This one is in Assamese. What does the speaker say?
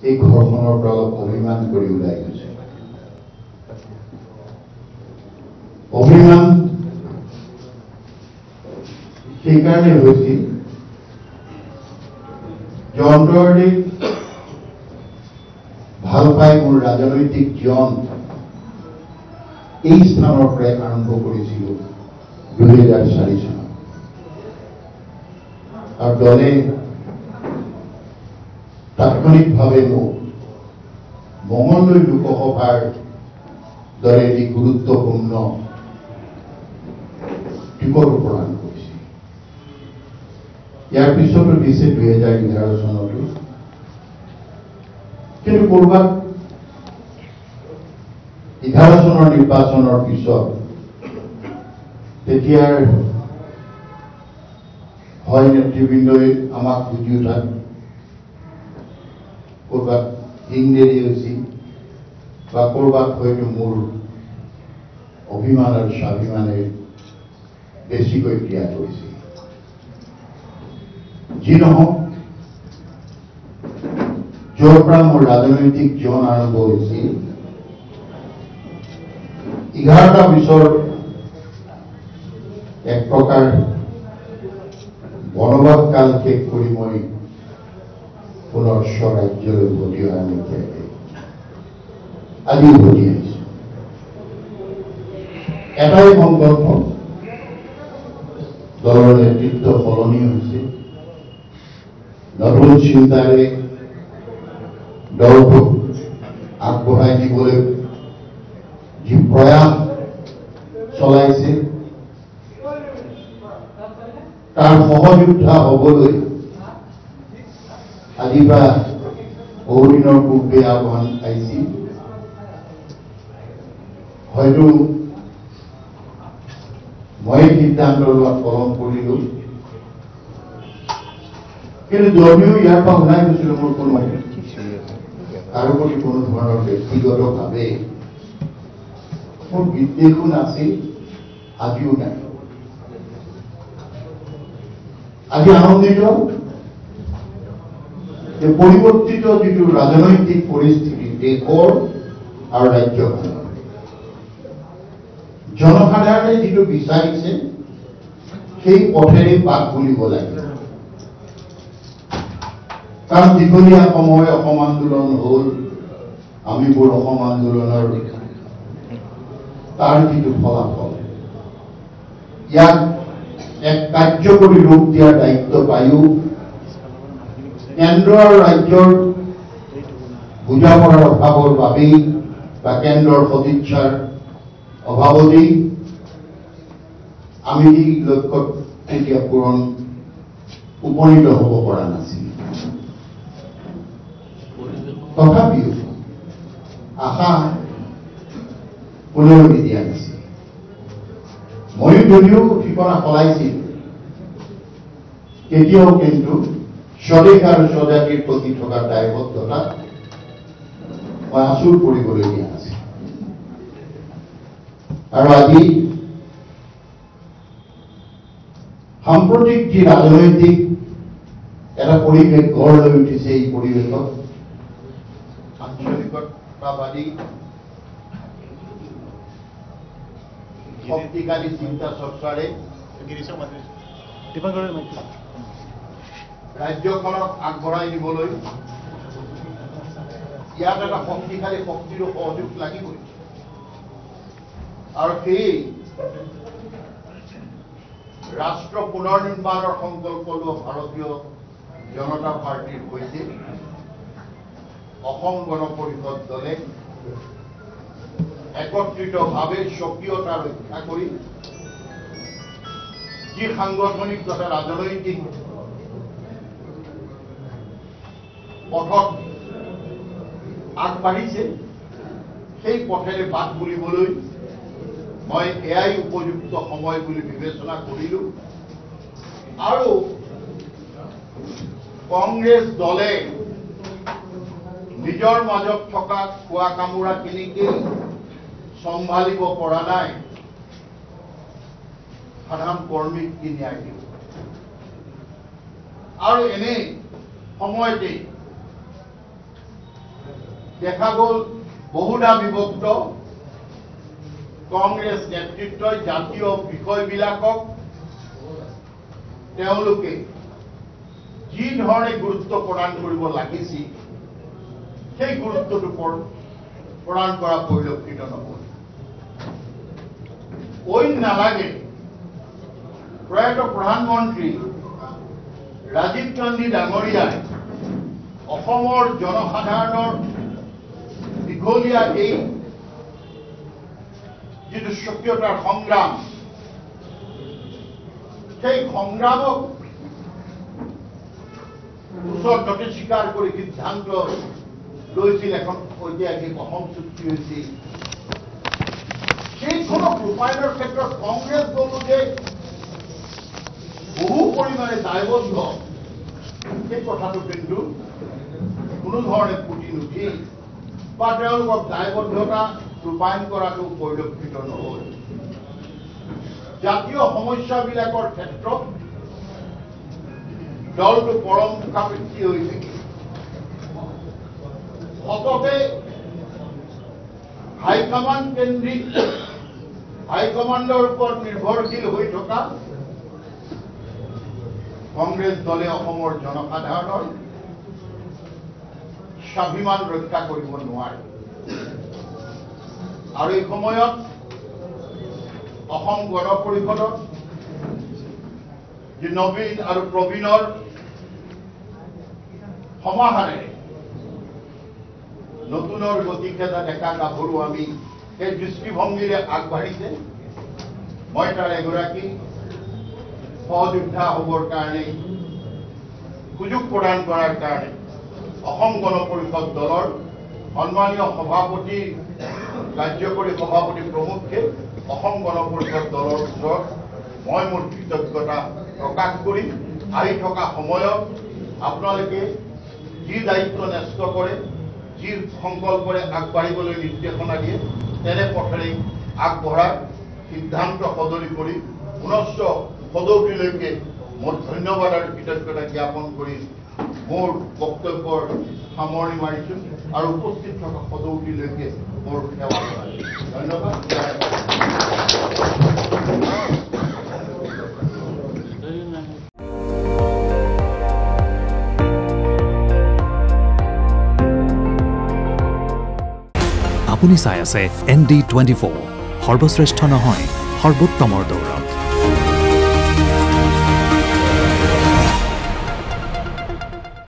এই ঘৰখনৰ পৰা অলপ অভিমান কৰি ওলাই গৈছে। অভিমান সেইকাৰণে হৈছিল যে অন্তৰতে ভাল পাই মোৰ ৰাজনৈতিক জীৱন এই স্থানৰ পৰাই আৰম্ভ কৰিছিলোঁ 2004 চনত। আৰু দলে তাৎক্ষণিকভাৱে মোক মঙলদৈ লোকসভাৰ দৰে এটি গুৰুত্বপূৰ্ণ টিকট প্ৰদান কৰিছিল। ইয়াৰ পিছতো দিছে 2011 চনতো। কিন্তু ক'ৰবাত 11 চনৰ নিৰ্বাচনৰ পিছত তেতিয়াৰ হয় নেতৃবৃন্দই আমাক বুজি উঠাত ক'ৰবাত হিংদেৰি হৈছিল বা ক'ৰবাত হয়তো মোৰ অভিমান আৰু স্বাভিমানে বেছিকৈ ক্ৰিয়া কৰিছিল। যি নহওক, য'ৰ পৰা মোৰ ৰাজনৈতিক জীৱন আৰম্ভ হৈছিল 11টা বছৰ এক প্ৰকাৰ বনবাস কাল শেষ কৰি মই পুনৰ স্বৰাজ্যলৈ উভতি অহাৰ মুখেৰে আজি উভতি আহিছো। এটাই সংকল্প, দলৰ নেতৃত্ব সলনি হৈছে, নতুন চিন্তাৰে দলটোক আগবঢ়াই নিবলৈ যি প্ৰয়াস চলাইছে তাৰ সহযোদ্ধা হ'বলৈ আজি পৰা বহুদিনৰ পূৰ্বে আহ্বান আহিছিল। হয়তো মই সিদ্ধান্ত লোৱাত পলম কৰিলো, কিন্তু দলেও ইয়াৰ পৰা ওলাই গৈছিল মোৰ কোনো কাৰো প্ৰতি কোনো ধৰণৰ ব্যক্তিগতভাৱে মোৰ বিদ্বেষো নাছিল, আজিও নাই। আজি আনন্দিত যে পৰিৱৰ্তিত যিটো ৰাজনৈতিক পৰিস্থিতি দেশৰ আৰু ৰাজ্যখনৰ, জনসাধাৰণে যিটো বিচাৰিছে সেই পথেৰে বাট বুলিব লাগিব। কাৰণ দীঘলীয়া সময় অসম আন্দোলন হ'ল, আমিবোৰ অসম আন্দোলনৰ তাৰ যিটো ফলাফল, ইয়াক এক কাৰ্যকৰী ৰূপ দিয়াৰ দায়িত্ব পায়ো কেন্দ্ৰ আৰু ৰাজ্যৰ বুজাপৰাৰ অভাৱৰ বাবেই বা কেন্দ্ৰৰ সদিচ্ছাৰ অভাৱতেই আমি এই লক্ষ্যত তেতিয়া উপনীত হ'ব পৰা নাছিল। তথাপিও আশা কোনেও নিদিয়া নাছিল। ময়ো যদিও ঠিকনা সলাইছিল, তেতিয়াও কিন্তু স্বদেশ আৰু স্বজাতিৰ প্ৰতি থকা দায়বদ্ধতা মই আঁচুৰ কৰিবলৈ দিয়া নাছিল। আৰু আজি সাম্প্ৰতিক যি ৰাজনৈতিক এটা পৰিৱেশ গঢ় লৈ উঠিছে, এই পৰিৱেশত আঞ্চলিকতাবাদী শক্তিশালী চিন্তা চৰ্চাৰে ৰাজ্যখনক আগবঢ়াই নিবলৈ ইয়াত এটা শক্তিশালী শক্তিৰ সহযোগ লাগিবই। আৰু সেই ৰাষ্ট্ৰ পুনৰ নিৰ্মাণৰ সংকল্প লোৱা ভাৰতীয় জনতা পাৰ্টিৰ সৈতে অসম গণ পৰিষদ দলে একত্ৰিতভাৱে স্বকীয়তা ৰক্ষা কৰি যি সাংগঠনিক তথা ৰাজনৈতিক পথত আগবাঢ়িছে, সেই পথেৰে বাট বুলিবলৈ মই এয়াই উপযুক্ত সময় বুলি বিবেচনা কৰিলো। আৰু কংগ্ৰেছ দলে নিজৰ মাজত থকা খোৱা কামোৰাখিনিকেই চম্ভালিব পৰা নাই, সাধাৰণ কৰ্মীক কি ন্যায় দিব। আৰু এনে সময়তে দেখা গ'ল বহুদা বিভক্ত কংগ্ৰেছ নেতৃত্বই জাতীয় বিষয়বিলাকক তেওঁলোকে যি ধৰণে গুৰুত্ব প্ৰদান কৰিব লাগিছিল সেই গুৰুত্বটো প্ৰদান কৰা পৰিলক্ষিত নহ'ল। অইন নালাগে প্ৰয়াত প্ৰধানমন্ত্ৰী ৰাজীৱ গান্ধী ডাঙৰীয়াই অসমৰ জনসাধাৰণৰ দীঘলীয়া এই যিটো স্বকীয়তাৰ সংগ্ৰাম সেই সংগ্ৰামক ওচৰত নথি স্বীকাৰ কৰি সিদ্ধান্ত লৈছিল এখন ঐতিহাসিক অসম চুক্তি হৈছিল। সেইখনক ৰূপায়ণৰ ক্ষেত্ৰত কংগ্ৰেছ দলো যে বহু পৰিমাণে দায়বদ্ধ সেই কথাটো কিন্তু কোনো ধৰণে ফুটি নুঠিল বা তেওঁলোকক দায়বদ্ধতা ৰূপায়ণ কৰাটো পৰিলক্ষিত নহ'ল। জাতীয় সমস্যাবিলাকৰ ক্ষেত্ৰত দলটো পৰম মুখাপেক্ষী হৈ থাকে। সততে হাইকমাণ্ড কেন্দ্ৰিক হাইকমাণ্ডৰ ওপৰত নিৰ্ভৰশীল হৈ থকা কংগ্ৰেছ দলে অসমৰ জনসাধাৰণৰ স্বাভিমান ৰক্ষা কৰিব নোৱাৰে। আৰু এই সময়ত অসম গণ পৰিষদত যি নবীন আৰু প্ৰবীণৰ সমাহাৰেৰে নতুনৰ গতিকেদা ডেকা গাভৰু আমি সেই দৃষ্টিভংগীৰে আগবাঢ়িছে। মই তাৰ এগৰাকী সহযোদ্ধা হ'বৰ কাৰণে সুযোগ প্ৰদান কৰাৰ কাৰণে অসম গণ পৰিষদ দলৰ সন্মানীয় সভাপতি কাৰ্যকৰী সভাপতি প্ৰমুখ্যে অসম গণ পৰিষদ দলৰ ওচৰত মই মোৰ কৃতজ্ঞতা প্ৰকাশ কৰি আহি থকা সময়ত আপোনালোকে যি দায়িত্ব ন্যস্ত কৰে যি সংকল্পৰে আগবাঢ়িবলৈ নিৰ্দেশনা দিয়ে তেনে পথেৰে আগবঢ়াৰ সিদ্ধান্ত সদৰি কৰি পুনশ্চ সদৌতিলৈকে মোৰ ধন্যবাদ আৰু কৃতজ্ঞতা জ্ঞাপন কৰি মোৰ বক্তব্যৰ সামৰণি মাৰিছোঁ আৰু উপস্থিত থকা সদৌতিলৈকে মোৰ সেৱা ধন্যবাদ। আপুনি চাই আছে ND24 সৰ্বশ্ৰেষ্ঠ নহয় সৰ্বোত্তমৰ দৌৰ।